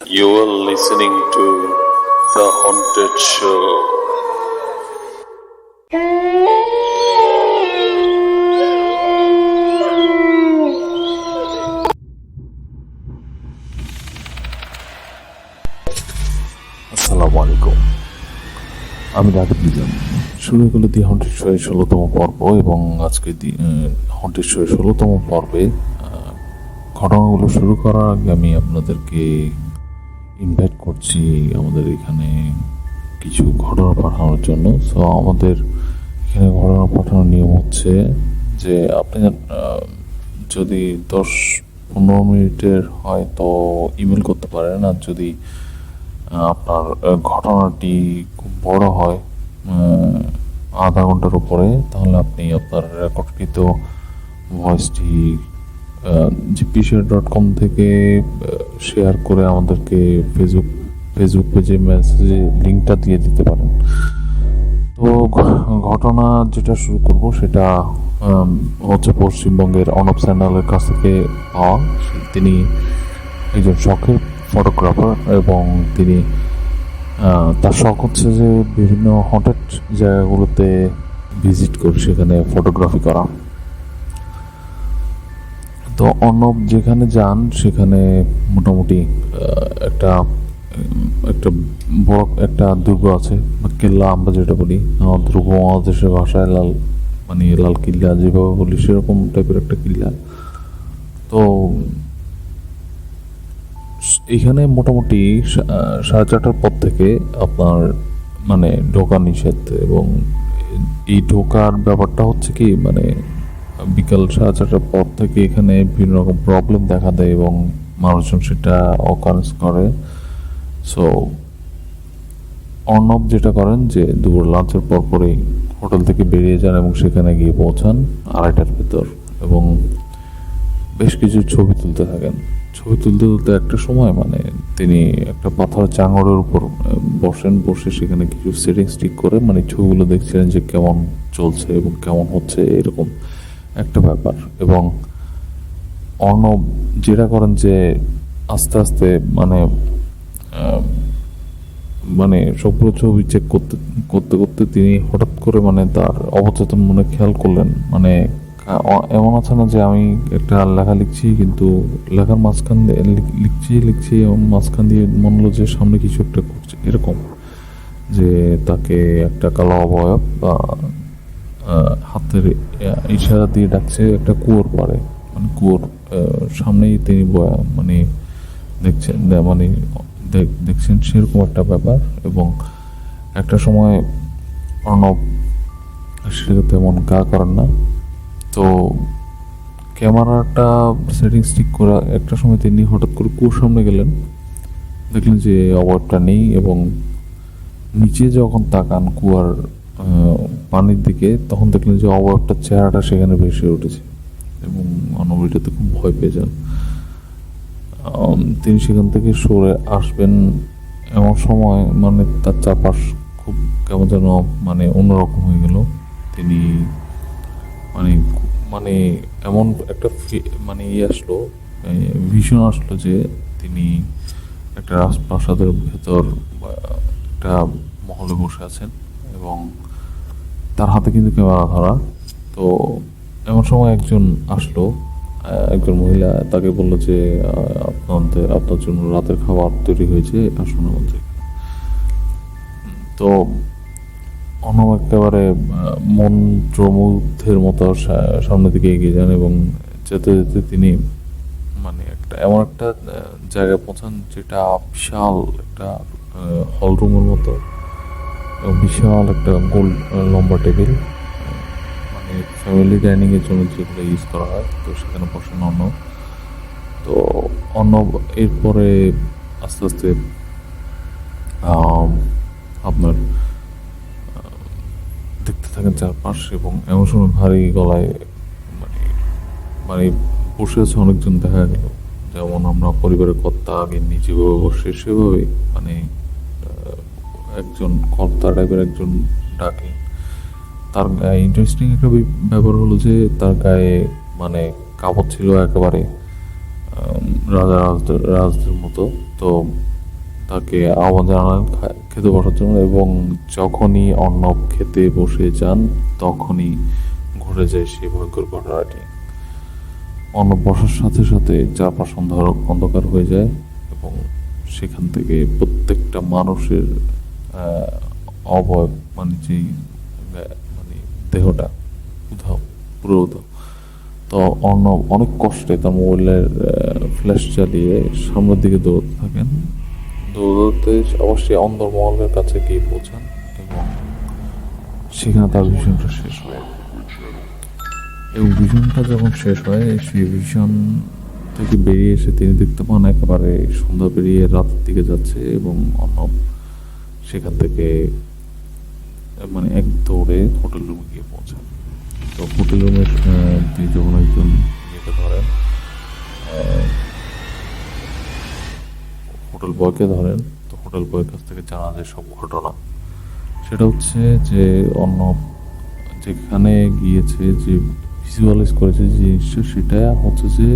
You are listening to The Haunted Show. আসসালামু আলাইকুম, আমি রাকিব নিজাম। শুরু হলো দি হন্টেড শো এর 16তম পর্ব এবং আজকে দি হন্টেড শো এর 16তম পর্বে ঘটনাগুলো শুরু করার আগে আমি আপনাদেরকে ইনভাইট করছি আমাদের এখানে কিছু ঘটনা পাঠানোর জন্য। সো আমাদের এখানে ঘটনা পাঠানোর নিয়ম হচ্ছে যে আপনি যদি 10-15 মিনিটের হয় তো ইমেল করতে পারেন, আর যদি আপনার ঘটনাটি খুব বড় হয়, আধা ঘন্টার উপরে, তাহলে আপনি আপনার রেকর্ডকৃত ভয়েসটি gpshare.com থেকে শেয়ার করে আমাদেরকে ফেসবুক পেজে মেসেজে লিঙ্কটা দিয়ে দিতে পারেন। তো ঘটনা যেটা শুরু করব সেটা হচ্ছে পশ্চিমবঙ্গের অনব স্যান্ডালের কাছ থেকে পাওয়া। তিনি একজন শখের ফটোগ্রাফার এবং তিনি তার শখ হচ্ছে যে বিভিন্ন হন্টেড জায়গাগুলোতে ভিজিট করে সেখানে ফটোগ্রাফি করা। তো অর্ণব যেখানে যান সেখানে মোটামুটি একটা বড় একটা দুর্গ আছে বা কেল্লা, আমরা যেটা বলি আমাদের উপমহাদেশের ভাষায় লাল কিল্লা যেভাবে বলি সেরকম টাইপের একটা কিল্লা। তো এখানে মোটামুটি 4:30টার পর থেকে আপনার ঢোকা নিষেধ, এবং এই ঢোকার ব্যাপারটা হচ্ছে কি বিকাল 4:30টার পর থেকে এখানে বিভিন্ন রকম প্রবলেম দেখা দেয় এবং মানুষজন সেটা অকারেন্স করে। সো অর্ণব যেটা করেন যে দুপুর লাঞ্চের পর পরেই হোটেল থেকে বেরিয়ে যান এবং সেখানে গিয়ে পৌঁছান 2:30টার ভেতর, এবং বেশ কিছু ছবি তুলতে থাকেন। ছবি তুলতে একটা সময় তিনি একটা পাথরের চাঙড়ের উপর বসে সেখানে কিছু সেটিংস ঠিক করে ছবিগুলো দেখছিলেন যে কেমন চলছে এবং কেমন হচ্ছে, এরকম একটা ব্যাপার। এবং অর্ণব যেটা করেন যে আস্তে আস্তে সবগুলো ছবি চেক করতে করতে তিনি হঠাৎ করে তার অবচেতন মনে খেয়াল করলেন, এমন আছে না যে আমি একটা লেখা লিখছি কিন্তু লেখার মাঝখান দিয়ে লিখছি এবং মাঝখান দিয়ে মনে হলো যে সামনে কিছু একটা করছে, এরকম যে তাকে একটা কালো অবয়ব বা হাতের ইশারা দিয়ে ডাকছে একটা কুয়োর পাড়ে, কুয়োর সামনেই তিনি দেখছেন সেরকম একটা ব্যাপার। এবং একটা সময় অর্ণব সেটা তেমন গা করেন না, তো ক্যামেরাটা সেটিংস ঠিক করা একটা সময় তিনি হঠাৎ করে কুয়োর সামনে গেলেন, দেখলেন যে অবয়বটা নেই, এবং নিচে যখন তাকান কুয়ার পানির দিকে তখন দেখলেন যে অবয়বটার চেহারাটা সেখানে ভেসে উঠেছে, এবং অনবরটাতে খুব ভয় পেয়ে যান। তিনি সেখান থেকে সরে আসবেন এমন সময় তার চারপাশ খুব কেমন যেন অন্যরকম হয়ে গেল। তিনি এমন একটা আসলো, ভীষণ আসলো যে তিনি একটা রাজপ্রাসাদের ভেতর একটা মহলে বসে আছেন এবং তার হাতে কিন্তু ক্যামেরা ধরা। তো এমন সময় একজন আসলো, একজন মহিলা, তাকে বললো যে আপনার জন্য রাতের খাবার তৈরি হয়েছে, আসুন আমাদের। তো অন্য একেবারে মন্ত্রমুগ্ধের মতো সামনের দিকে এগিয়ে যান এবং যেতে যেতে তিনি এমন একটা জায়গায় পৌঁছান যেটা বিশাল একটা হল রুমের মতো, এবং বিশাল একটা গোল লম্বা টেবিল, ফ্যামিলি ডাইনিং এর জন্য যেগুলো ইউজ করা হয়। তো সেখানে বসেন অর্ণব। তো অর্ণব এরপরে আস্তে আস্তে আপনার দেখতে থাকেন চারপাশ, এবং এমন সময় ভারী গলায় বসে আছে অনেকজন দেখা গেল, যেমন আমরা পরিবারের কর্তা আগে যেভাবে বসে সেভাবে একজন কর্তা টাইপের একজন ডাকে। তার গায়ে ইন্টারেস্টিং একটা ব্যাপার হলো যে তার গায়ে কাপড় ছিল একেবারে রাজদের মতো। তো তাকে আহ্বান জানালেন খেতে বসার জন্য, এবং যখনই অর্ণব খেতে বসে যান তখনই ঘুরে যায় সেই ভয়ঙ্কর ঘটনাটি। অর্ণব বসার সাথে সাথে চারপাশ অন্ধকার হয়ে যায় এবং সেখান থেকে প্রত্যেকটা মানুষের অবয়ব, মানে যেই মানে দেহটা উধাও, পুরো উধাও। তো অর্ণব অনেক কষ্টে তার মোবাইলের ফ্ল্যাশ চালিয়ে সামনের দিকে দৌড়তে থাকেন। দৌড়তে অবশ্যই অন্দরমহলের কাছে গিয়ে পৌঁছান এবং সেখানে তার ভিশনটা শেষ হয়। এবং ভিশনটা যখন শেষ হয়, সেই ভিশন থেকে বেরিয়ে এসে তিনি দেখতে পান একেবারে সন্ধ্যা পেরিয়ে রাতের দিকে যাচ্ছে এবং অর্ণব সেখান থেকে মানে এক দৌড়ে হোটেল রুমে গিয়ে পৌঁছান। তো হোটেল রুমে তিনি যখন একজন ইয়েকে ধরেন, হোটেল বয়কে ধরেন, তো হোটেল বয়ের কাছ থেকে জানা যায় সব ঘটনা। সেটা হচ্ছে যে অর্ণব যেখানে গিয়েছে, যে ভিজুয়ালাইজ করেছে যে জিনিসটা, সেটা হচ্ছে যে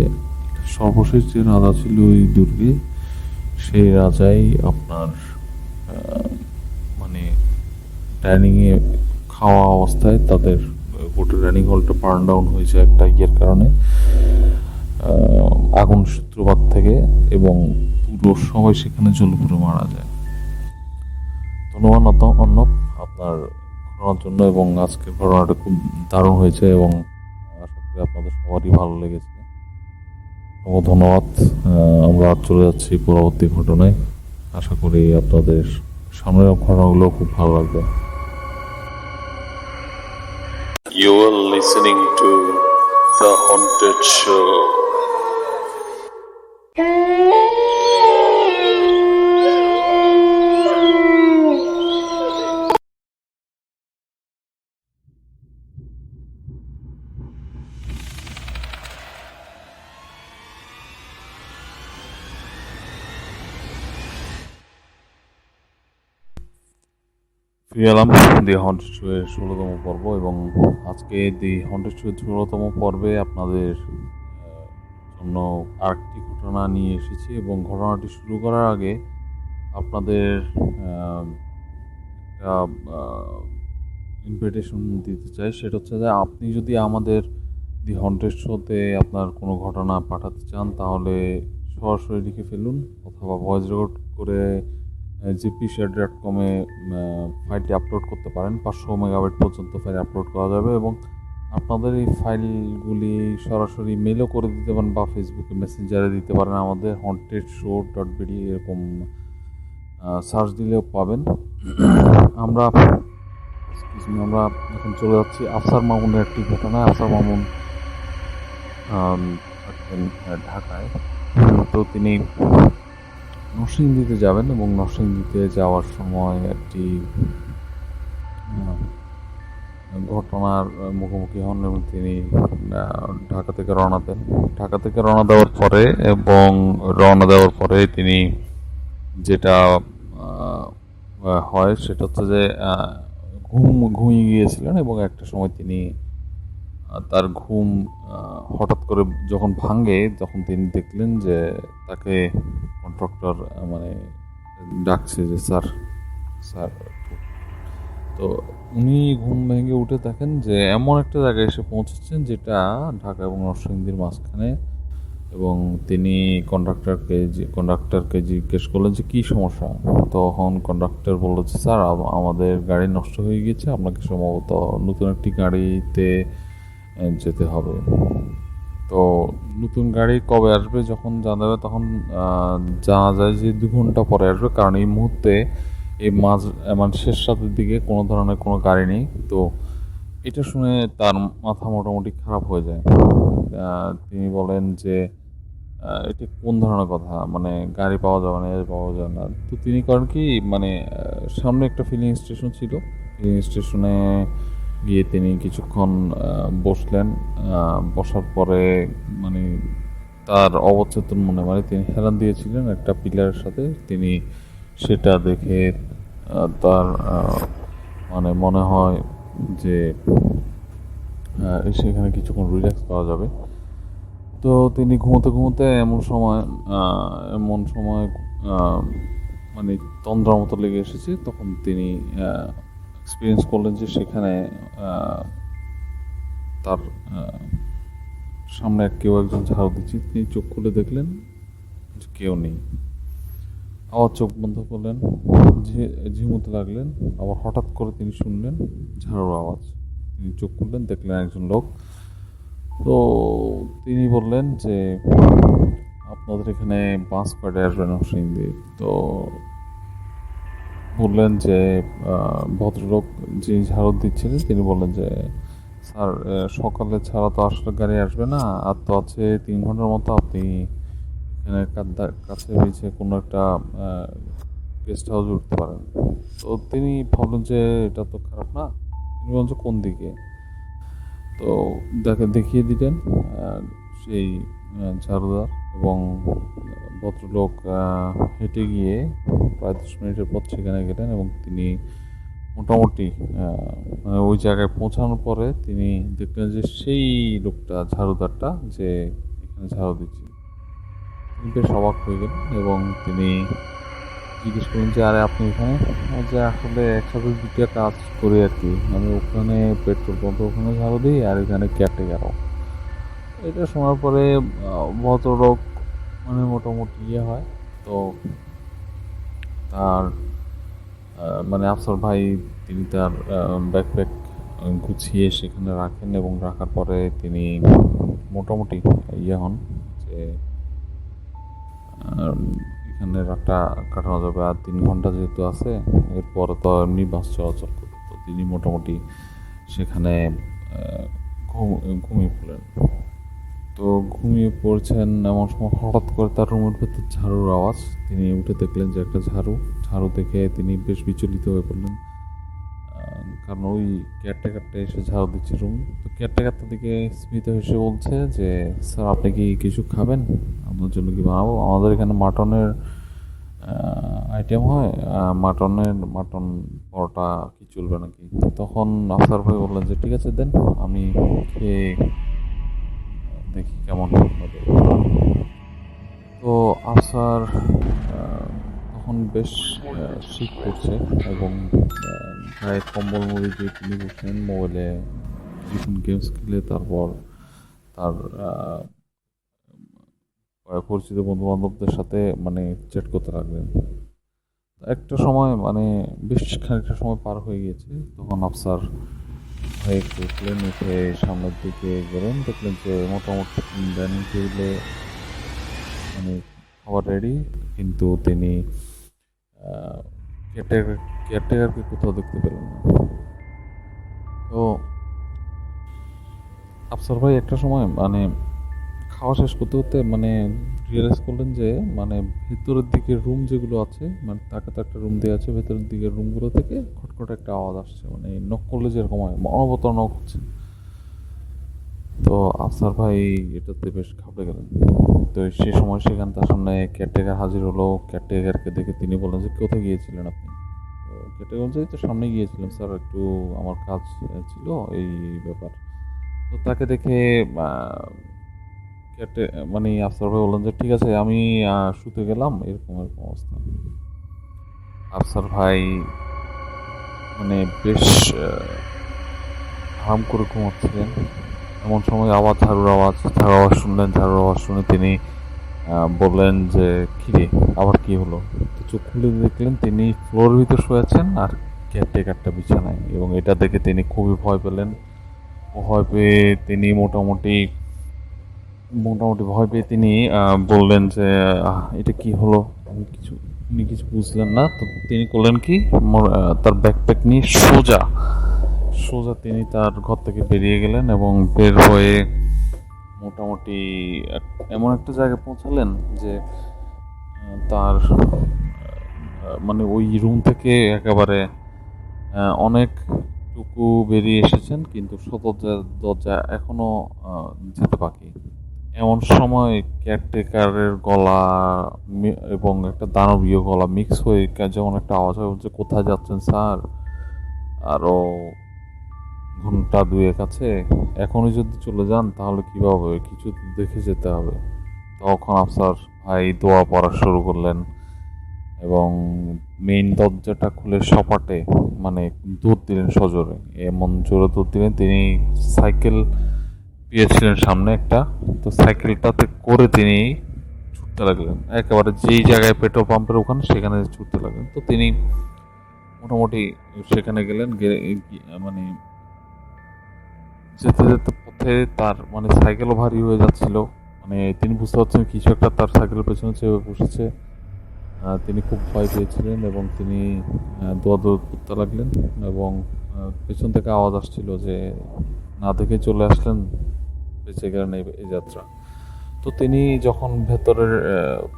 সর্বশেষ যে রাজা ছিল ওই দুর্গে, সেই রাজাই আপনার মানে ডাইনিংয়ে খাওয়া অবস্থায় তাদের গোটা ডাইনিং হলটা বার্ন ডাউন হয়েছে একটা ইয়ের কারণে, আগুন সূত্রপাত থেকে, এবং পুরো সবাই সেখানে জ্বলে পুড়ে মারা যায়। ধন্যবাদ অর্ণব আপনার ঘটনার জন্য, এবং আজকের ঘটনাটা খুব দারুণ হয়েছে এবং আশা করি আপনাদের সবারই ভালো লেগেছে। ধন্যবাদ। আমরা চলে যাচ্ছি পরবর্তী ঘটনায়। আশা করি আপনাদের সামনের ঘটনাগুলো খুব ভালো লাগবে। You are listening to The Haunted Show. ফিরে এলাম দি হন্টেড শো এর 16তম পর্ব, এবং আজকে দি হন্টেড শো এর 16তম পর্বে আপনাদের জন্য আরেকটি ঘটনা নিয়ে এসেছি। এবং ঘটনাটি শুরু করার আগে আপনাদের একটা ইনভিটেশন দিতে চাই। সেটা হচ্ছে যে আপনি যদি আমাদের দি হন্টেড শোতে আপনার কোনো ঘটনা পাঠাতে চান, তাহলে সরাসরি লিখে ফেলুন অথবা ভয়েস রেকর্ড করে gpshare.com-এ ফাইলটি আপলোড করতে পারেন। 500 মেগাবাইট পর্যন্ত ফাইল আপলোড করা যাবে, এবং আপনাদের এই ফাইলগুলি সরাসরি মেলও করে দিতে পারেন বা ফেসবুকে মেসেঞ্জারে দিতে পারেন। আমাদের hauntedshow.bd এরকম সার্চ দিলেও পাবেন। আমরা এখন চলে যাচ্ছি আফসার মামুনের একটি ঘটনা। আফসার মামুন ঢাকায়, তো তিনি নরসিংদীতে যাবেন এবং নরসিংদীতে যাওয়ার সময় একটি ঘটনার মুখোমুখি হন এবং তিনি ঢাকা থেকে রওনা দেওয়ার পরে তিনি যেটা হয় সেটা হচ্ছে যে ঘুমিয়ে গিয়েছিলেন, এবং একটা সময় তিনি তার ঘুম হঠাৎ করে যখন ভাঙে, তখন তিনি দেখলেন যে তাকে কন্ট্রাক্টর মানে ডাকছে যে স্যার। তো উনি ঘুম ভেঙে উঠে দেখেন যে এমন একটা জায়গায় এসে পৌঁছেছেন যেটা ঢাকা এবং নরসিংদীর মাঝখানে, এবং তিনি কন্ডাক্টরকে জিজ্ঞেস করলেন যে কী সমস্যা। তখন কন্ডাক্টর বলল যে স্যার, আমাদের গাড়ি নষ্ট হয়ে গিয়েছে, আপনাকে সম্ভবত নতুন একটি গাড়িতে যেতে হবে। তো নতুন গাড়ি কবে আসবে যখন জানা যাবে, তখন জানা যায় যে 2 ঘন্টা পরে আসবে, কারণ এই মুহূর্তে এই মানে শেষ রাতের দিকে কোনো ধরনের কোনো গাড়ি নেই। তো এটা শুনে তার মাথা মোটামুটি খারাপ হয়ে যায়। তিনি বলেন যে এটা কোন ধরনের কথা, মানে গাড়ি পাওয়া যাবে না, পাওয়া যাবে না। তো তিনি করেন কি, মানে সামনে একটা ফিলিং স্টেশন ছিল, ফিলিং স্টেশনে গিয়ে তিনি কিছুক্ষণ বসলেন। বসার পরে মানে তার অবচেতন মনে, মানে তিনি হেলান দিয়েছিলেন একটা পিলারের সাথে, তিনি সেটা দেখে তার মানে মনে হয় যে সেখানে কিছুক্ষণ রিল্যাক্স করা যাবে। তো তিনি ঘুমোতে এমন সময় আহ, মানে তন্দ্রার মতো লেগে এসেছে, তখন তিনি এক্সপিরিয়েন্স করলেন যে সেখানে আহ, তার সামনে কেউ একজন ঝাড়ু দিচ্ছে। তিনি চোখ খুলে দেখলেন যে কেউ নেই। আবার চোখ বন্ধ করলেন, ঝিমুতে লাগলেন। আবার হঠাৎ করে তিনি শুনলেন ঝাড়ুর আওয়াজ। তিনি চোখ খুললেন, দেখলেন একজন লোক। তো তিনি বললেন যে আপনাদের এখানে বাস কয়টা আসবেন অশ্বিন দিয়ে? তো বললেন যে ভদ্রলোক যিনি ঝাড়ু দিচ্ছিলেন তিনি বললেন যে স্যার, সকালে ছাড়া তো আসলে গাড়ি আসবে না, আর তো আছে 3 ঘন্টার মতো। আপনি এখানে কাছে বেছে কোনো একটা গেস্ট হাউসে উঠতে পারেন। তো তিনি ভাবলেন যে এটা তো খারাপ না। তিনি বলছেন যে কোন দিকে? তো দেখিয়ে দিলেন সেই ঝাড়ুদার, এবং ভদ্রলোক হেঁটে গিয়ে প্রায় 10 মিনিটের পর সেখানে গেলেন, এবং তিনি মোটামুটি মানে ওই জায়গায় পৌঁছানোর পরে তিনি দেখলেন যে সেই লোকটা, ঝাড়ুদারটা, যে এখানে ঝাড়ু দিচ্ছে। তিনি বেশ অবাক হয়ে গেলেন এবং তিনি জিজ্ঞেস করলেন যে আরে আপনি এখানে? যে আসলে একসাথে দুটো কাজ করি আর কি, আমি ওখানে পেট্রোল পাম্পে ওখানে ঝাড়ু দিই, আর এখানে কেয়ারটেকারও। এটা শোনার পরে ভদ্রলোক মানে মোটামুটি হয়। তো তার মানে আফসার ভাই তিনি তার ব্যাকপ্যাক গুছিয়ে সেখানে রাখেন, এবং রাখার পরে তিনি মোটামুটি হন যে এখানে রাতটা কাটানো যাবে, আর 3 ঘন্টা যেহেতু আছে, এরপর তো এমনি বাস চলাচল করবে। তো তিনি মোটামুটি সেখানে ঘুমিয়ে পড়লেন। তো ঘুমিয়ে পড়ছেন এমন সময় হঠাৎ করে তার রুমের ভেতর ঝাড়ুর আওয়াজ। তিনি উঠে দেখলেন যে একটা ঝাড়ু দেখে তিনি বেশ বিচলিত হয়ে পড়লেন, কারণ ওই কেয়ারটেকারটা এসে ঝাড়ু দিচ্ছে রুম। তো কেয়ারটেকারটার দিকে স্মিত হেসে বলছে যে স্যার, আপনি কি কিছু খাবেন? আপনার জন্য কি বানাবো? আমাদের এখানে মাটনের আইটেম হয়, মাটন পরোটা কি চলবে নাকি? তখন আফসার ভাই বললেন যে ঠিক আছে দেন, আমি খেয়ে দেখি কেমন হবে। তো আফসার তখন বেশ শীত করছে, এবং গায়ে কম্বল মুড়ি দিয়ে তিনি বসেন, মোবাইলে কিছুক্ষণ গেমস খেলে তারপর তার পরিচিত বন্ধু বান্ধবদের সাথে মানে চ্যাট করতে লাগলেন। একটা সময় মানে বেশ খানিকটা সময় পার হয়ে গিয়েছে। তখন আফসার হয়ে একটু উঠলেন, উঠে সামনের দিকে গেলেন, দেখলেন যে মোটামুটি ডাইনিং টেবিলে মানে খাবার রেডি, কিন্তু তিনি কেয়ারটেকারকে কোথাও দেখতে পেলেন না। তো আফসার ভাই একটা সময় মানে খাওয়া শেষ করতে করতে মানে রিয়েলাইজ করলেন যে মানে ভেতরের দিকের রুম যেগুলো আছে, মানে তাকে তো একটা রুম দেওয়া আছে, ভেতরের দিকের রুমগুলো থেকে খটখট একটা আওয়াজ আসছে, মানে নক করলে যেরকম হয় অনবরত নক হচ্ছে। তো আফসার ভাই এটাতে বেশ ঘাবড়ে গেলেন। তো সে সময় সেখানে তার সামনে কেয়ারটেকার হাজির হলো। কেয়ারটেকারকে দেখে তিনি বললেন যে কোথায় গিয়েছিলেন আপনি? তো কেয়ারটেকার বলছে এই তো সামনে গিয়েছিলাম স্যার, একটু আমার কাজ ছিল, এই ব্যাপার। তো তাকে দেখে মানে আফসার ভাই বললেন যে ঠিক আছে, আমি শুতে গেলাম, এরকম এরকম অবস্থা। আফসার ভাই মানে বেশ আরাম করে ঘুমাচ্ছিলেন। এমন সময় আবার ঝাড়ুর আওয়াজ শুনলেন। ঝাড়ুর আওয়াজ শুনে তিনি বললেন যে কিরে, আবার কি হলো? তো চোখ খুলে দেখলেন তিনি ফ্লোরের ভিতর শুয়ে আছেন, আর কেয়ারটেকারটা বিছানায়, এবং এটা দেখে তিনি খুবই ভয় পেলেন। ভয় পেয়ে তিনি মোটামুটি ভয় পেয়ে তিনি বললেন যে এটা কি হলো? উনি কিছু বুঝলেন না। তো তিনি করলেন কি, তার ব্যাকপ্যাক নিয়ে সোজা সোজা তিনি তার ঘর থেকে বেরিয়ে গেলেন, এবং বের হয়ে মোটামুটি এমন একটা জায়গায় পৌঁছালেন যে তার মানে ওই রুম থেকে একেবারে অনেকটুকু বেরিয়ে এসেছেন, কিন্তু সদর দরজা এখনো যেতে বাকি। এমন সময় কেয়ারটেকারের গলা এবং একটা দানবীয় গলা মিক্স হয়ে যেমন একটা আওয়াজ হয়, বলছে কোথায় যাচ্ছেন স্যার? আরো ঘন্টা দুয়েক আছে, এখনই যদি চলে যান তাহলে কিভাবে হবে? কিছু তো দেখে যেতে হবে। তখন আফসার ভাই দোয়া পড়া শুরু করলেন এবং মেইন দরজাটা খুলে সপাটে মানে দৌড় দিলেন সজোরে, এমন জোরে দৌড় দিলেন তিনি সাইকেল পেয়েছিলেন সামনে একটা, তো সাইকেলটাতে করে তিনি ছুটতে লাগলেন একেবারে যেই জায়গায় পেট্রোল পাম্পের ওখানে, সেখানে ছুটতে লাগলেন। তো তিনি মোটামুটি সেখানে গেলেন, মানে যেতে যেতে পথে তার মানে সাইকেলও ভারী হয়ে যাচ্ছিল, মানে তিনি বুঝতে পারছেন কিছু একটা তার সাইকেলের পেছনে চেপে বসেছে। তিনি খুব ভয় পেয়েছিলেন এবং তিনি দৌড়াদৌড়ি করতে লাগলেন এবং পেছন থেকে আওয়াজ আসছিল যে না দেখে চলে আসলেন, বেঁচে গেলেন এই যাত্রা। তো তিনি যখন ভেতরের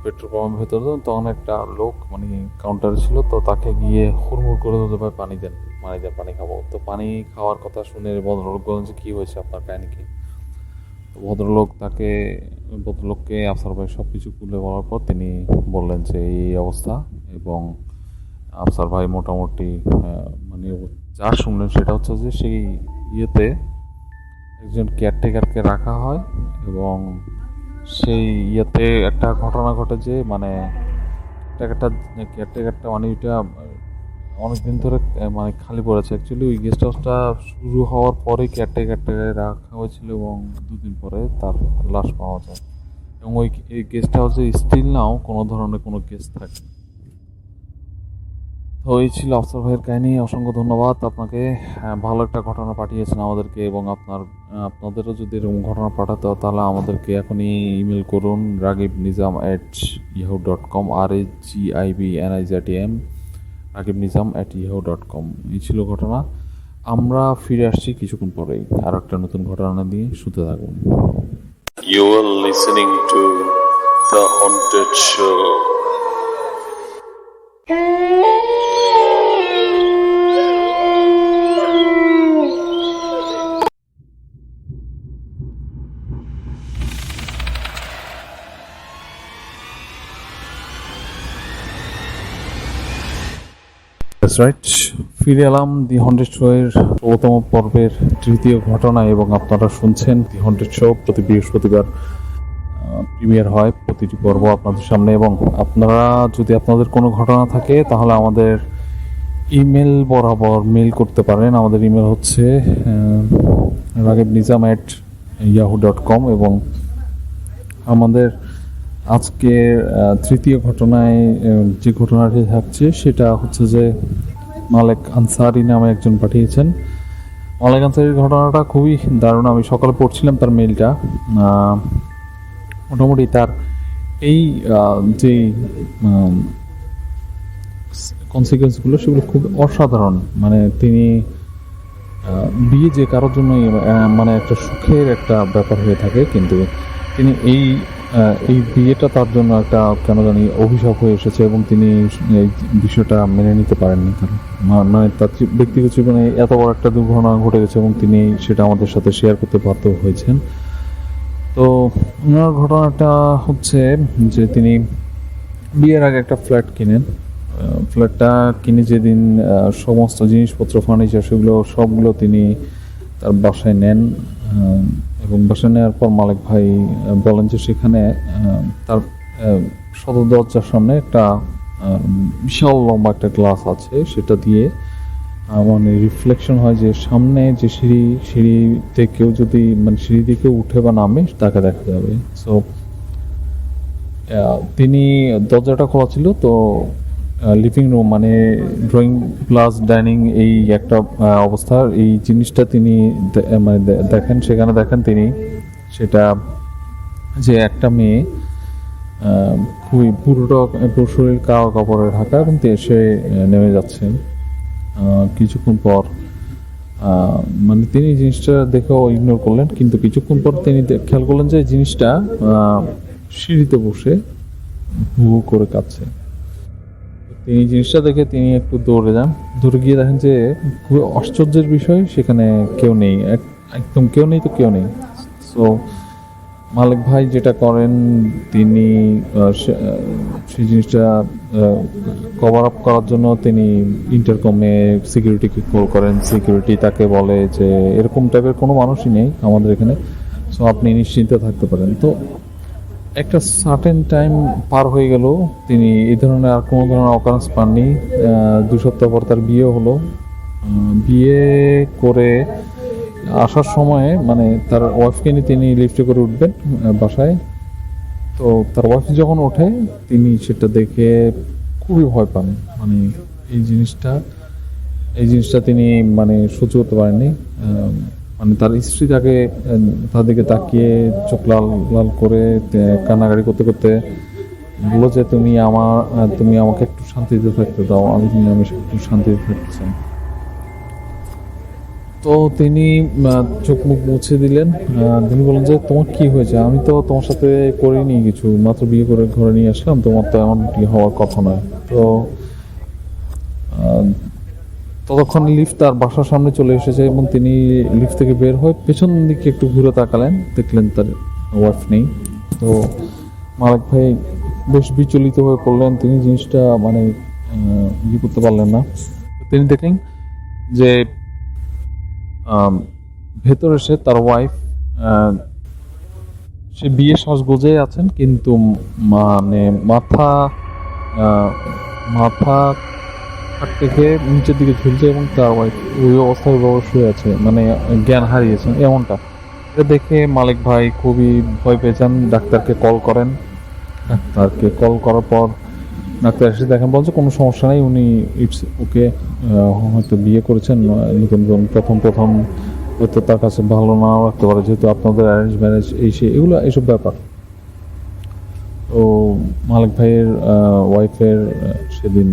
পেট্রোল পাম্পের ভেতরে যান, তখন একটা লোক মানে কাউন্টারে ছিল, তো তাকে গিয়ে হুড়মুড় করে বলতে ভাই পানি দেন, পানি খাবো। তো পানি খাওয়ার কথা শুনে ভদ্রলোক বলেন যে কী হয়েছে, আপনার কাহিনী কি? তো ভদ্রলোককে আফসার ভাই সব কিছু খুলে বলার পর তিনি বললেন যে এই অবস্থা, এবং আফসার ভাই মোটামুটি মানে যা শুনলেন সেটা হচ্ছে যে সেই ইয়েতে একজন কেয়ারটেকারকে রাখা হয় এবং সেই ইয়েতে একটা ঘটনা ঘটে যে মানে কেয়ারটেকারটা মানে ওইটা অনেকদিন ধরে মানে খালি পড়েছে। অ্যাকচুয়ালি ওই গেস্ট হাউসটা শুরু হওয়ার পরেই কেয়ারটেকারটাকে রাখা হয়েছিল এবং দুদিন পরে তার লাশ পাওয়া যায়, এবং ওই গেস্ট হাউসে স্টিল নাও কোনো ধরনের কোনো গেস্ট থাকে। তো এই ছিল আফসার ভাইয়ের কাহিনী। অসংখ্য ধন্যবাদ আপনাকে, ভালো একটা ঘটনা পাঠিয়েছেন আমাদেরকে, এবং আপনাদেরও যদি এরকম ঘটনা পাঠাতে হয় তাহলে আমাদেরকে এখনই ইমেল করুন ragibnizam@yahoo.com, RAGIBNIZAM ragibnizam@yahoo.com। এই ছিল ঘটনা। আমরা ফিরে আসছি কিছুক্ষণ পরেই আর একটা নতুন ঘটনা দিয়ে। শুনতে থাকুন। You are listening to The Haunted Show. ফিরে এলাম দি হন্টেড শো এর ১ম পর্বের তৃতীয় ঘটনা, এবং আপনারা শুনছেন দি হন্টেড শো প্রতি বৃহস্পতিবার প্রিমিয়ার হয় প্রতিটি পর্ব আপনাদের সামনে। এবং আপনারা যদি আপনাদের কোনো ঘটনা থাকে তাহলে আমাদের ইমেল বরাবর মেল করতে পারেন। আমাদের ইমেল হচ্ছে ragibnizam@yahoo.com, এবং আমাদের আজকে তৃতীয় ঘটনায় যে ঘটনাটি থাকছে সেটা হচ্ছে যে মালেক আনসারি নামে একজন পাঠিয়েছেন। মালেক আনসারির ঘটনাটা খুবই দারুণ। আমি সকালে পড়ছিলাম তার মেইলটা। মোটামুটি তার এই যে কনসিকুয়েন্সগুলো সেগুলো খুব অসাধারণ। মানে তিনি বিয়ে যে কারোর জন্য মানে একটা সুখের একটা ব্যাপার হয়ে থাকে, কিন্তু তিনি এই বিয়েটা তার জন্য একটা কেন জানি অভিশাপ হয়ে এসেছে, এবং তিনি এই বিষয়টা মেনে নিতে পারেননি। মানে তার ব্যক্তিগত জীবনে এত বড় একটা দুর্ঘটনা ঘটে গেছে এবং তিনি সেটা আমাদের সাথে শেয়ার করতে বাধ্য হয়েছেন। তো ওনার ঘটনাটা হচ্ছে যে তিনি বিয়ের আগে একটা ফ্ল্যাট কিনেন। ফ্ল্যাটটা কিনে যেদিন সমস্ত জিনিসপত্র ফার্নিচার সবগুলো তিনি তার বাসায় নেন, এবং বাসায় নেওয়ার পর মালিক ভাই বলেন যে সেখানে তার সদর দরজার সামনে একটা বিশাল লম্বা একটা গ্লাস আছে, সেটা দিয়ে মানে রিফ্লেকশন হয় যে সামনে যে সিঁড়িতে কেউ যদি মানে সিঁড়ি দিয়ে কেউ উঠে বা নামে তাকে দেখা যাবে। সো তিনি দরজাটা খোলা ছিল, তো লিভিং রুম মানে ড্রয়িং প্লাস ডাইনিং এই একটা অবস্থার এই জিনিসটা তিনি মানে সেখানে দেখেন তিনি সেটা যে একটা মেয়ে খুবই পুরো শরীর কালো কাপড়ে ঢাকা, এবং সে নেমে যাচ্ছেন। কিছুক্ষণ পর মানে তিনি জিনিসটা দেখেও ইগনোর করলেন, কিন্তু কিছুক্ষণ পর তিনি খেয়াল করলেন যে জিনিসটা সিঁড়িতে বসে হু হু করে কাঁদছে। তিনি জিনিসটা দেখে তিনি একটু দৌড়ে গিয়ে দেখেন যে খুবই আশ্চর্যের বিষয়, সেখানে কেউ নেই, একদম কেউ নেই। সো মালিক ভাই যেটা করেন, তিনি সেই জিনিসটা কভার আপ করার জন্য তিনি ইন্টারকমে সিকিউরিটিকে কল করেন। সিকিউরিটি তাকে বলে যে এরকম টাইপের কোনো মানুষই নেই আমাদের এখানে, সো আপনি নিশ্চিন্তে থাকতে পারেন। তো একটা সার্টেন টাইম পার হয়ে গেল, তিনি এই ধরনের আর কোনো ধরনের অকারেন্স পাননি। 2 সপ্তাহ পর তার বিয়ে হলো। বিয়ে করে আসার সময় মানে তার ওয়াইফকে নিয়ে তিনি লিফটে করে উঠবেন বাসায়। তো তার ওয়াইফ যখন ওঠে তিনি সেটা দেখে খুবই ভয় পান। মানে এই জিনিসটা তিনি মানে সহ্য করতে পারেননি। মানে তার স্ত্রী তাদেরকে তাকিয়ে চোখ লাল লাল করে কান্নাকাটি করতে করতে বললো যে তুমি আমাকে একটু শান্তিতে থাকতে দাও, আমি একটু শান্তিতে থাকতে চাই। তো তিনি চোখ মুখ মুছে দিলেন। তিনি বললেন যে তোমার কি হয়েছে, আমি তো তোমার সাথে করিনি কিছু, মাত্র বিয়ে করে ঘরে নিয়ে আসলাম, তোমার তো এমনটি হওয়ার কথা নয়। তো ততক্ষণ লিফট তার বাসার সামনে চলে এসেছে এবং তিনি লিফট থেকে বের হয়ে পেছন দিকে একটু ঘুরে তাকালেন, দেখলেন তার ওয়াইফ নেই। তো মালিক ভাই বেশ বিচলিত হয়ে পড়লেন। তিনি জিনিসটা মানে ইয়ে করতে পারলেন না। তিনি দেখলেন যে ভেতরে এসে তার ওয়াইফ সে বিয়ে সাজগোজে আছেন, কিন্তু মানে মাথা থেকে নিচের দিকে ঝুলছে এবং তার ওয়াইফ ওই অবস্থায় শুয়ে আছে, মানে জ্ঞান হারিয়েছেন এমনটা। এটা দেখে মালিক ভাই খুবই ভয় পেয়েছেন, ডাক্তারকে কল করেন। ডাক্তারকে কল করার পর ডাক্তার এসে দেখেন, বলছে কোনো সমস্যা নেই, উনি ইটস ওকে, হয়তো বিয়ে করেছেন নতুন প্রথম হয়তো তার কাছে ভালো নাও রাখতে পারে, যেহেতু আপনাদের অ্যারেঞ্জ ম্যারেজ এইসব ব্যাপার। তো মালিক ভাইয়ের ওয়াইফের সেদিন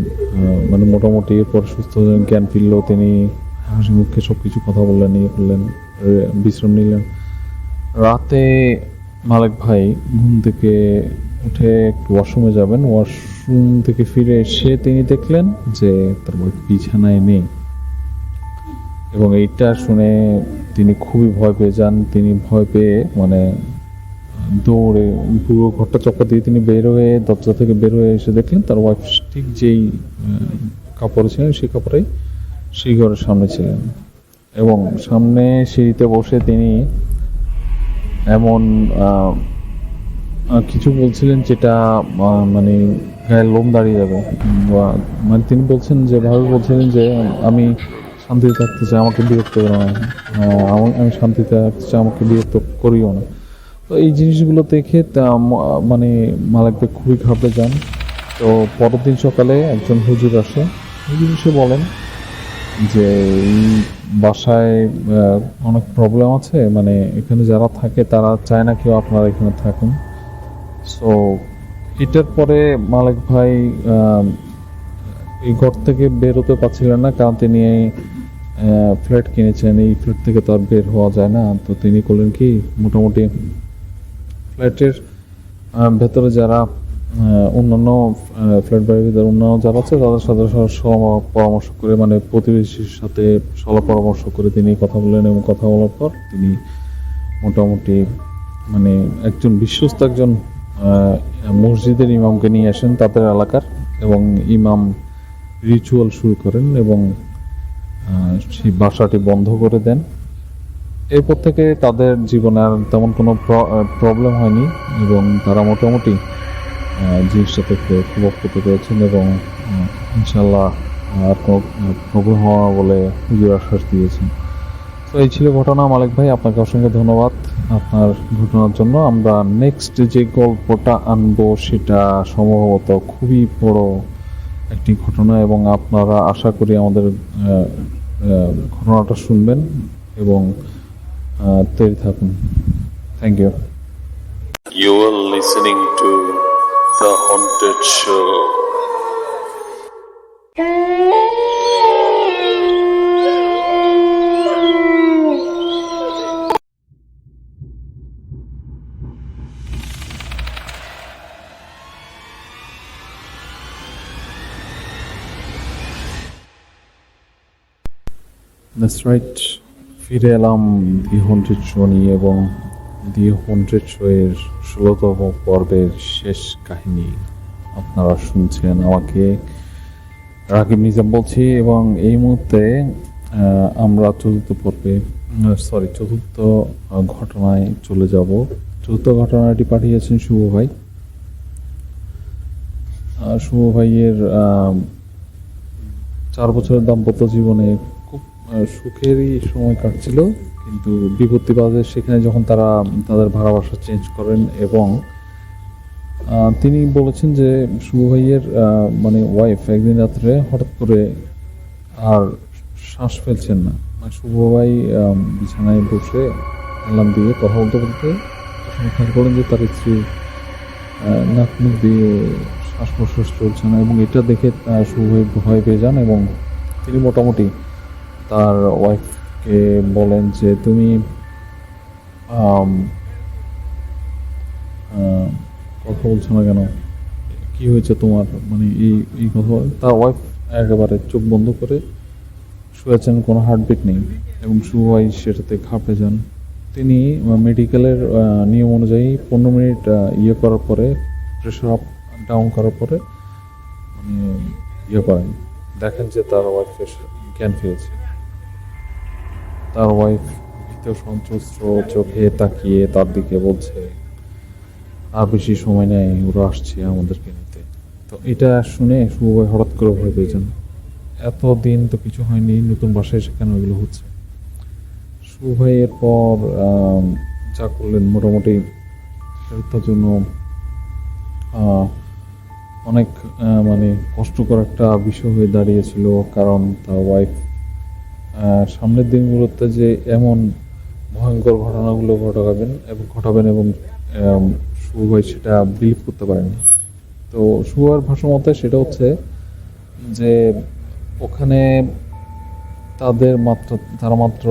মানে মোটামুটি এরপর সুস্থ জ্ঞান ফিরল। তিনি হাসি মুখে সব কিছু কথা বললেন, বিশ্রাম নিলেন। রাতে মালিক ভাই ঘুম থেকে উঠে একটু ওয়াশরুমে যাবেন, ওয়াশরুম থেকে ফিরে এসে তিনি দেখলেন যে তার ওয়াইফ বিছানায় নেই। এবং এইটা শুনে তিনি খুবই ভয় পেয়ে যান। তিনি ভয় পেয়ে মানে দৌড়ে পুরো ঘরটা চক্কর দিয়ে তিনি দরজা থেকে বের হয়ে এসে দেখলেন তার ওয়াইফ ঠিক যেই কাপড়ে ছিলেন সেই কাপড়েই সেই ঘরের সামনে ছিলেন। এবং সামনে সিঁড়িতে বসে তিনি এমন কিছু বলছিলেন যেটা মানে গায়ে লোম দাঁড়িয়ে যাবে। মানে তিনি বলছেন বলছিলেন যে আমি শান্তিতে থাকতে চাই, আমাকে বিরক্ত করো না, আমি শান্তিতে থাকতে চাই, আমাকে বিরক্ত করিও না। তো এই জিনিসগুলো দেখে মানে মালিক ভাই খুবই ঘাবড়ে যান। তো পরের দিন সকালে একজন হুজুর আসে, হুজুর এসে বলেন যে এই বাসায় অনেক প্রবলেম আছে, মানে এখানে যারা থাকে তারা চায় না কেউ আপনারা এখানে থাকুন। সো এটার পরে মালিক ভাই এই ঘর থেকে বের হতে পারছিলেন না, কারণ তিনি ফ্ল্যাট কিনেছেন, এই ফ্ল্যাট থেকে তো আর বের হওয়া যায় না। তো তিনি করলেন কি, মোটামুটি ফ্ল্যাটের ভেতরে যারা অন্যান্য ফ্ল্যাট বাড়ির ভিতরে অন্যান্য যারা আছে তাদের সাথে পরামর্শ করে, মানে প্রতিবেশীর সাথে সলা পরামর্শ করে তিনি কথা বললেন। এবং কথা বলার পর তিনি মোটামুটি মানে একজন বিশ্বস্ত একজন মসজিদের ইমামকে নিয়ে আসেন তাদের এলাকার, এবং ইমাম রিচুয়াল শুরু করেন এবং সেই বাসাটি বন্ধ করে দেন। এরপর থেকে তাদের জীবনে আর তেমন কোনো প্রবলেম হয়নি এবং তারা মোটামুটি জিনিসটা থেকে খুব পেতে পেরেছেন এবং ইনশাল্লাহ আর কোনো প্রবলেম হওয়া বলে হুজুর আশ্বাস দিয়েছেন। তো এই ছিল ঘটনা। মালিক ভাই, আপনাকে অসংখ্য ধন্যবাদ আপনার ঘটনার জন্য। আমরা নেক্সট যে গল্পটা আনবো সেটা সম্ভবত খুবই বড় একটি ঘটনা, এবং আপনারা আশা করি আমাদের ঘটনাটা শুনবেন এবং তৈরি থাকুন। Thank you. You are listening to The Haunted Show. That's right. ফিরে এলাম দি হন্টেড শো নিয়ে, এবং দি হন্টেড শো এর 16তম পর্বের শেষ কাহিনী আপনারা শুনছেন। আমাকে রাকিব নিজাম বলছি, এবং এই মুহূর্তে আমরা চতুর্থ ঘটনায় চলে যাব। দ্রুত ঘটনাটি পাঠিয়েছেন শুভ ভাই। শুভ ভাইয়ের 4 বছরের দাম্পত্য জীবনে খুব সুখেরই সময় কাটছিল, কিন্তু বিপত্তি বাজে সেখানে যখন তারা তাদের ভাড়া বাসা চেঞ্জ করেন। এবং তিনি বলেছেন যে শুভ ভাইয়ের মানে ওয়াইফ একদিন রাত্রে হঠাৎ করে আর শ্বাস ফেলছেন না। মানে শুভ ভাই বিছানায় বসে অ্যালার্ম দিয়ে কথা বলতে বলতে খেয়াল করেন যে তার স্ত্রী নাক মুখ দিয়ে শ্বাস প্রশ্বাস চলছে না, এবং এটা দেখে শুভ ভাই ভয় পেয়ে যান এবং তিনি মোটামুটি তার ওয়াইফকে বলেন যে তুমি কথা বলছো না কেন, কি হয়েছে তোমার, মানে এই কথা। তার ওয়াইফ একেবারে চোখ বন্ধ করে শুয়েছেন, কোনো হার্টবিট নেই, এবং শুভ ভাই সেটাতে ঘাবড়ে যান। তিনি মেডিকেলের নিয়ম অনুযায়ী 15 মিনিট ইয়ে করার পরে, প্রেশার আপ ডাউন করার পরে মানে ইয়ে করেন, দেখেন যে তার ওয়াইফের জ্ঞান ফিরেছে। তার ওয়াইফ ভীত সন্ত্রস্ত চোখে তাকিয়ে তার দিকে বলছে, আর বেশি সময় নেই, ওরা আসছে আমাদেরকে নিতে। তো এটা শুনে শুভ ভাই হঠাৎ করে ভয় পেয়ে যান। এতদিন তো কিছু হয়নি, নতুন বাসায় সেখানে ওইগুলো হচ্ছে। শুভ ভাই এরপর যা করলেন মোটামুটি তার জন্য অনেক মানে কষ্টকর একটা বিষয় হয়ে দাঁড়িয়েছিল, কারণ তার ওয়াইফ সামনের দিনগুলোতে যে এমন ভয়ঙ্কর ঘটনাগুলো ঘটাবেন এবং শুভ ভাই সেটা বিলিভ করতে পারেনি। তো শুভর ভাষা মতে সেটা হচ্ছে যে ওখানে তারা মাত্র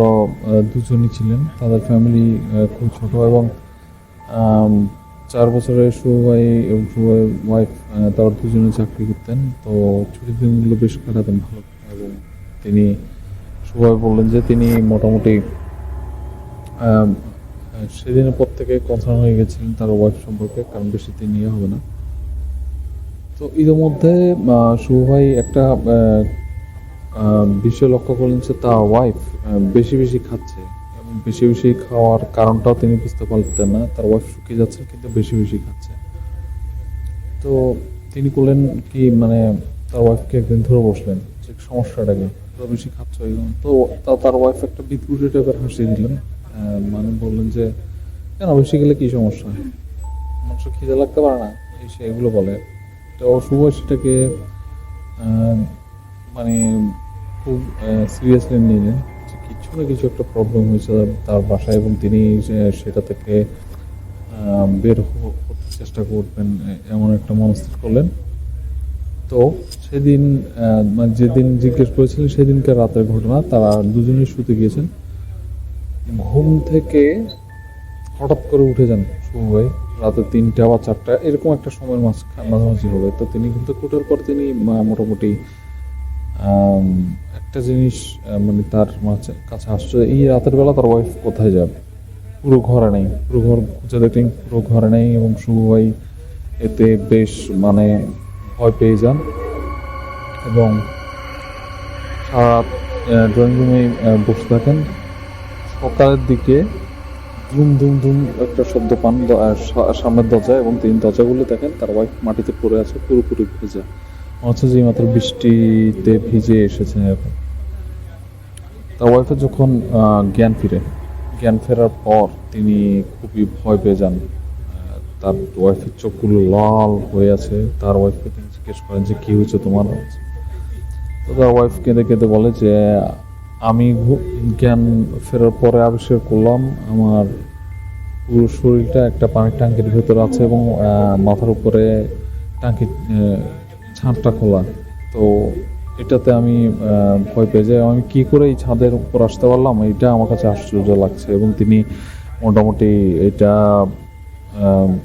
দুজনই ছিলেন, তাদের ফ্যামিলি খুব ছোট, এবং 4 বছরের শুভ ভাই এবং শুভের ওয়াইফ তারা দুজনে চাকরি করতেন। তো ছুটির দিনগুলো বেশ কাটাতেন ভালো। এবং তিনি শুভ ভাই বললেন যে তিনি মোটামুটি সেদিনের পর থেকে কনসার্ন হয়ে গেছিলেন তার ওয়াইফ সম্পর্কে, কারণ বেশি দিন ইয়ে হবে না। তো এর মধ্যে শুভ ভাই একটা বিষয় লক্ষ্য করলেন যে তার ওয়াইফ বেশি বেশি খাচ্ছে, এবং বেশি বেশি খাওয়ার কারণটাও তিনি বুঝতে পারতেন না। তার ওয়াইফ শুকিয়ে যাচ্ছে কিন্তু বেশি বেশি খাচ্ছে। তো তিনি করলেন কি, মানে তার ওয়াইফকে একদিন ধরে বসলেন যে সমস্যাটা কি, তো বেশি খাচ্ছ। তো তার ওয়াইফ একটা বিদ্রুপী টাইপের হাসি দিলেন, মানে বললেন যে কেন, বেশি গেলে কি সমস্যা, মানুষ খিদে লাগতে পারে না, এই সেগুলো বলে। তো শুভ সেটাকে মানে খুব সিরিয়াসলি নিলেন যে কিছু না কিছু একটা প্রবলেম হয়েছে তার বাসায়, এবং তিনি সেটা থেকে বের হতে চেষ্টা করবেন এমন একটা মনস্থির করলেন। তো সেদিন মানে যেদিন জিজ্ঞেস করেছিলেন সেদিনকার রাতের ঘটনা, তারা দুজনেই শুতে গিয়েছেন। ঘুম থেকে হঠাৎ করে উঠে যান শুভ ভাই, রাতে 3টা বা 4টা এরকম একটা সময়ের মাঝামাঝি হবে। তো তিনি কিন্তু ওঠার পর তিনি মোটামুটি একটা জিনিস মানে তার কাছে আসছে, এই রাতের বেলা তার ওয়াইফ কোথায় যাবে, পুরো ঘরে নেই, পুরো ঘর খুঁজে দেখলেন পুরো ঘরে নেই, এবং শুভ ভাই এতে বেশ মানে ভয় পেয়ে যান, এবং সারা ড্রয়িং রুমে বসে থাকেন। সকালের দিকে ধুম ধুম ধুম একটা শব্দ পান সামনের দরজায়, এবং তিনি দরজাগুলো দেখেন তার ওয়াইফ মাটিতে পড়ে আছে, পুরোপুরি ভেজা, মনে হচ্ছে যে মাত্র বৃষ্টিতে ভিজে এসেছেন এরকম। তার ওয়াইফের যখন জ্ঞান ফেরার পর তিনি খুবই ভয় পেয়ে যান। তার ওয়াইফের চোখগুলো লাল হয়ে আছে। তার ওয়াইফকে তিনি জিজ্ঞেস করেন যে কি হয়েছে তোমার। তো তার ওয়াইফ কেঁদে কেঁদে বলে যে আমি জ্ঞান ফেরার পরে আবিষ্কার করলাম আমার পুরো শরীরটা একটা পানির ট্যাঙ্কির ভেতরে আছে, এবং মাথার উপরে ট্যাঙ্কির ছাদটা খোলা। তো এটাতে আমি ভয় পেয়ে যাই, আমি কি করে এই ছাদের উপর আসতে পারলাম, এটা আমার কাছে আশ্চর্য লাগছে। এবং তিনি মোটামুটি এটা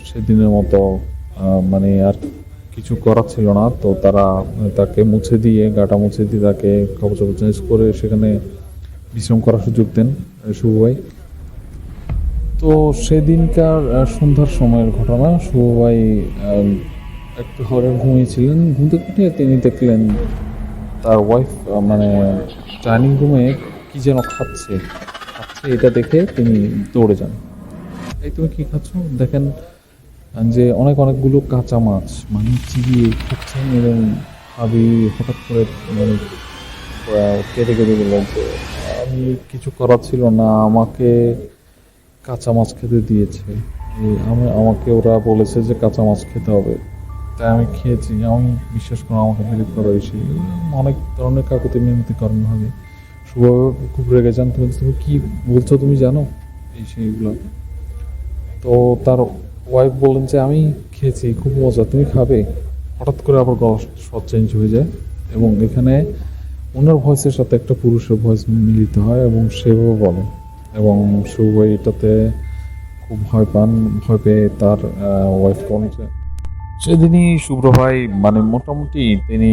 সেদিনের মতো মানে আর কিছু করার ছিল না। তো তারা তাকে গাটা মুছে দিয়ে তাকে কাপড় চাপড় চেঞ্জ করে সেখানে বিশ্রাম করার সুযোগ দেন শুভ ভাই। তো সেদিনকার সন্ধ্যার সময়ের ঘটনা, শুভ ভাই একটু ঘরে ঘুমিয়েছিলেন। ঘুম থেকে তিনি দেখলেন তার ওয়াইফ মানে ডাইনিং রুমে কি যেন খাচ্ছে। এটা দেখে তিনি দৌড়ে যান। এই তুমি কি খাচ্ছ? দেখেন যে অনেকগুলো কাঁচা মাছ মানে চিবিয়ে খাচ্ছেন, এবং ভাবি হঠাৎ করে মানে কেঁদে কেঁদে বললেন যে আমি কিছু করার ছিল না, আমাকে কাঁচা মাছ খেতে দিয়েছে। আমাকে ওরা বলেছে যে কাঁচা মাছ খেতে হবে, তাই আমি খেয়েছি। আমি বিশ্বাস করো, আমাকে বিলিভ করা বেশি অনেক ধরনের কাকুতি মিনতি কারণ হবে। শুভ খুব রেগে যান, তুমি কি বলছো তুমি জানো এই সেইগুলো। তো তার ওয়াইফ বললেন যে আমি খেয়েছি, খুব মজা, তুমি খাবে। হঠাৎ করে আবার গলা স্বর চেঞ্জ হয়ে যায়, এবং এখানে ওনার ভয়েসের সাথে একটা পুরুষের ভয়েস মিলিত হয়, এবং সেভাবে বলে, এবং শুভ এটাতে খুব ভয় পান। ভয় পেয়ে তার ওয়াইফ বলেন যে সেদিনই শুভ্র ভাই মানে মোটামুটি তিনি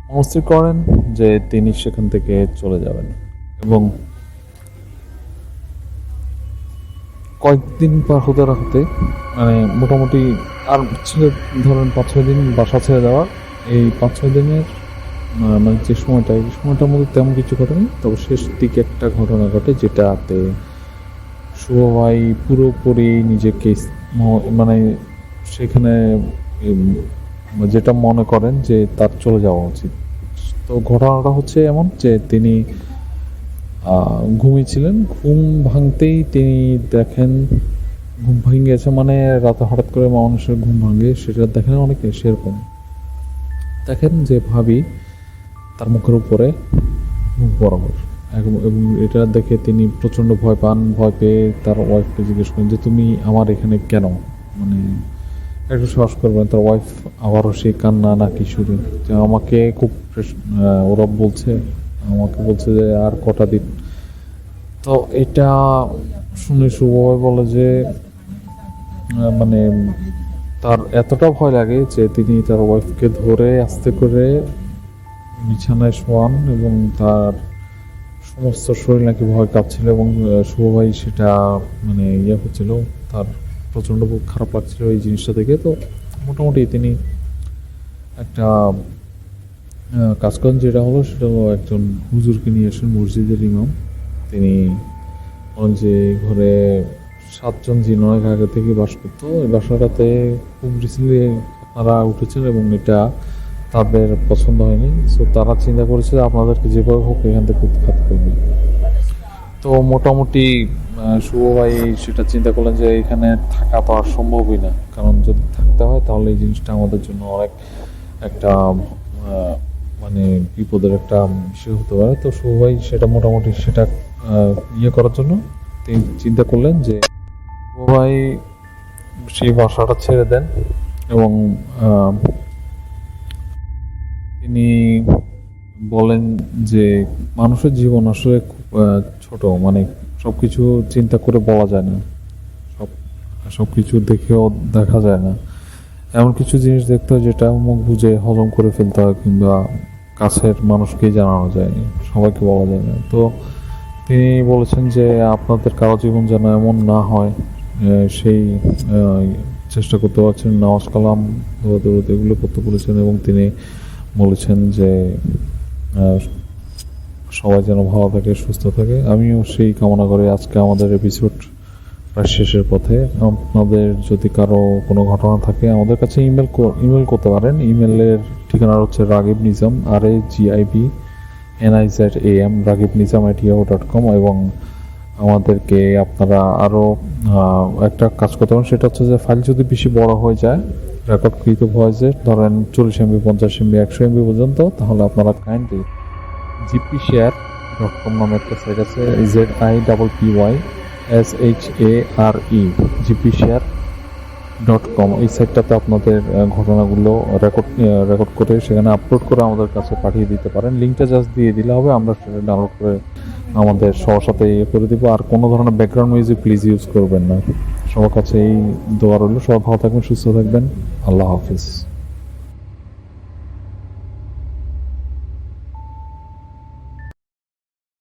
মনস্থির করেন যে তিনি সেখান থেকে চলে যাবেন, এবং কয়েকদিন পার হতে রাখতে মানে মোটামুটি আর ছেড়ে ধরেন 5-6 দিন বাসা ছেড়ে দেওয়ার, এই 5-6 দিনের মানে যে সময়টা, এই সময়টার মধ্যে তেমন কিছু ঘটেনি। তবে শেষ দিকে একটা ঘটনা ঘটে যেটাতে শুভ ভাই পুরোপুরি নিজেকে মানে সেখানে যেটা মনে করেন যে তার চলে যাওয়া উচিত। তো ঘটনাটা হচ্ছে এমন যে তিনি ঘুমিয়েছিলেন, ঘুম ভাঙতেই তিনি দেখেন ঘুম ভেঙে গেছে, মানে রাতে হঠাৎ করে মানুষের ঘুম ভাঙে সেটা দেখেন অনেকে, সেরকম দেখেন যে ভাবি তার মুখের উপরে মুখ বরাবর, এবং এটা দেখে তিনি প্রচণ্ড ভয় পান। ভয় পেয়ে তার ওয়াইফকে জিজ্ঞেস করেন যে তুমি আমার এখানে কেন, মানে একটু সাহস করবেন। তার ওয়াইফ আবারও সেই কান্না নাকি সুরে যে আমাকে খুব ওরা বলছে, আমাকে বলছে যে আর কটা দিন। তো এটা শুনে শুভভাবে বলে যে মানে তার এতটা ভয় লাগে যে তিনি তার ওয়াইফকে ধরে আস্তে করে বিছানায় শোয়ান, এবং তার সমস্ত শরীর নাকি ভয় কাঁপছিল, এবং শুভ ভাই সেটা মানে হচ্ছিল, তার প্রচণ্ড খারাপ লাগছিল এই জিনিসটা থেকে। তো মোটামুটি তিনি একটা কাজ করেন, যেটা হলো সেটা হলো একজন হুজুরকে নিয়ে আসেন, মসজিদের ইমাম। তিনি বলেন যে ঘরে 7 জন জিন অনেক আগে থেকে বাস করতো, এই বাসাটাতে খুব রিসেন্টলি আপনারা উঠেছেন, এবং এটা তাদের পছন্দ হয়নি। সো তারা চিন্তা করেছে যে আপনাদেরকে যেভাবে হোক এখান থেকে উৎখাত করবে। তো মোটামুটি শুভ ভাই সেটা চিন্তা করলেন যে এখানে থাকা তো আর সম্ভবই না, কারণ যদি থাকতে হয় তাহলে এই জিনিসটা আমাদের জন্য অনেক একটা মানে বিপদের একটা বিষয় হতে পারে। তো শুভ ভাই সেটা মোটামুটি সেটা করার জন্য তিনি চিন্তা করলেন যে শুভ ভাই সেই বাসাটা ছেড়ে দেন, এবং তিনি বলেন যে মানুষের জীবন আসলে খুব ছোট, মানে সবকিছু চিন্তা করে বলা যায় না, সবকিছু দেখেও দেখা যায় না। এমন কিছু জিনিস দেখতে হয় যেটা মুখ বুঝে হজম করে ফেলতে হয়, কিংবা কাছের মানুষকেই জানানো যায়, সবাইকে বলা যায় না। তো তিনি বলেছেন যে আপনাদের কারো জীবন যেন এমন না হয়, সেই চেষ্টা করতে পারছেন, নামাজ কালাম দৌড়াদৌড়ি এগুলো করতে বলেছেন, এবং তিনি বলেছেন যে সবাই যেন ভালো থাকে, সুস্থ থাকে। আমিও সেই কামনা করে আজকে আমাদের এপিসোড প্রায় শেষের পথে। আপনাদের যদি কারো কোনো ঘটনা থাকে আমাদের কাছে ইমেল করতে পারেন। ইমেলের ঠিকানা হচ্ছে রাগিব নিজাম, RAGIBNIZAM ragibnizam@yahoo.com। এবং আমাদেরকে আপনারা আরও একটা কাজ করতে পারেন, সেটা হচ্ছে যে ফাইল যদি বেশি বড় হয়ে যায় রেকর্ডকৃত ভয়েসের, ধরেন 40 MB 50 MB 100 MB পর্যন্ত, তাহলে আপনারা কাইন্ডলি gpshare.com নামে একটা সাইট আছে, ZIPPYSHARE gpshare.com। এই সাইটটাতে আপনাদের ঘটনাগুলো রেকর্ড করে সেখানে আপলোড করে আমাদের কাছে পাঠিয়ে দিতে পারেন। লিঙ্কটা জাস্ট দিয়ে দিলে হবে, আমরা সেটা ডাউনলোড করে আমাদের সবার সাথে করে দিব। আর কোনো ধরনের ব্যাকগ্রাউন্ড মিউজিক প্লিজ ইউজ করবেন না। সবার কাছে এই দোয়া রইল, সবাই ভালো থাকবেন, সুস্থ থাকবেন, আল্লাহ হাফিজ।